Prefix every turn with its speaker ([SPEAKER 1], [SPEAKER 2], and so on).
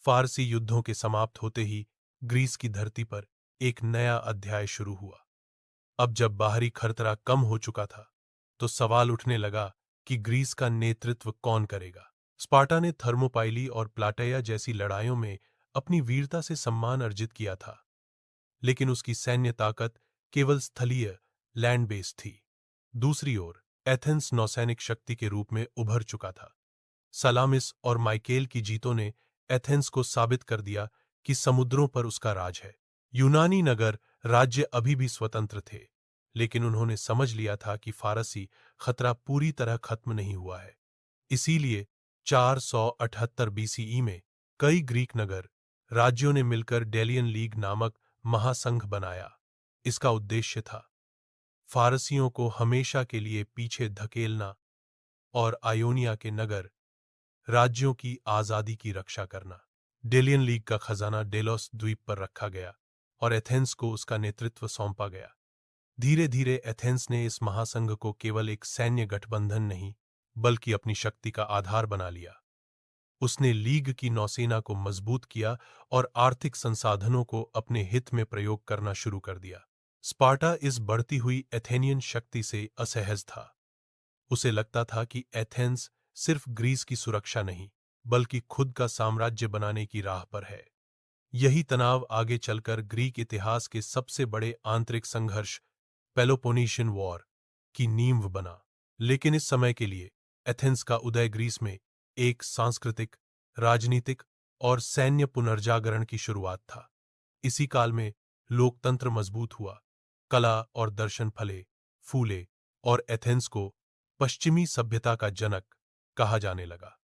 [SPEAKER 1] फारसी युद्धों के समाप्त होते ही ग्रीस की धरती पर एक नया अध्याय शुरू हुआ। अब जब बाहरी खतरा कम हो चुका था, तो सवाल उठने लगा कि ग्रीस का नेतृत्व कौन करेगा। स्पार्टा ने थर्मोपाइली और प्लाटेया जैसी लड़ाइयों में अपनी वीरता से सम्मान अर्जित किया था, लेकिन उसकी सैन्य ताकत केवल स्थलीय लैंड बेस थी। दूसरी ओर एथेंस नौसैनिक शक्ति के रूप में उभर चुका था। सलामिस और माइकेल की जीतों ने एथेंस को साबित कर दिया कि समुद्रों पर उसका राज है। यूनानी नगर राज्य अभी भी स्वतंत्र थे, लेकिन उन्होंने समझ लिया था कि फारसी खतरा पूरी तरह खत्म नहीं हुआ है। इसीलिए 478 बीसीई में कई ग्रीक नगर राज्यों ने मिलकर डेलियन लीग नामक महासंघ बनाया। इसका उद्देश्य था फारसियों को हमेशा के लिए पीछे धकेलना और आयोनिया के नगर राज्यों की आजादी की रक्षा करना। डेलियन लीग का खजाना डेलोस द्वीप पर रखा गया और एथेंस को उसका नेतृत्व सौंपा गया। धीरे धीरे एथेंस ने इस महासंघ को केवल एक सैन्य गठबंधन नहीं, बल्कि अपनी शक्ति का आधार बना लिया। उसने लीग की नौसेना को मजबूत किया और आर्थिक संसाधनों को अपने हित में प्रयोग करना शुरू कर दिया। स्पार्टा इस बढ़ती हुई एथेनियन शक्ति से असहज था। उसे लगता था कि एथेंस सिर्फ ग्रीस की सुरक्षा नहीं, बल्कि खुद का साम्राज्य बनाने की राह पर है। यही तनाव आगे चलकर ग्रीक इतिहास के सबसे बड़े आंतरिक संघर्ष पेलोपोनेशियन वॉर की नींव बना। लेकिन इस समय के लिए एथेंस का उदय ग्रीस में एक सांस्कृतिक, राजनीतिक और सैन्य पुनर्जागरण की शुरुआत था। इसी काल में लोकतंत्र मजबूत हुआ, कला और दर्शन फले फूले और एथेंस को पश्चिमी सभ्यता का जनक कहा जाने लगा।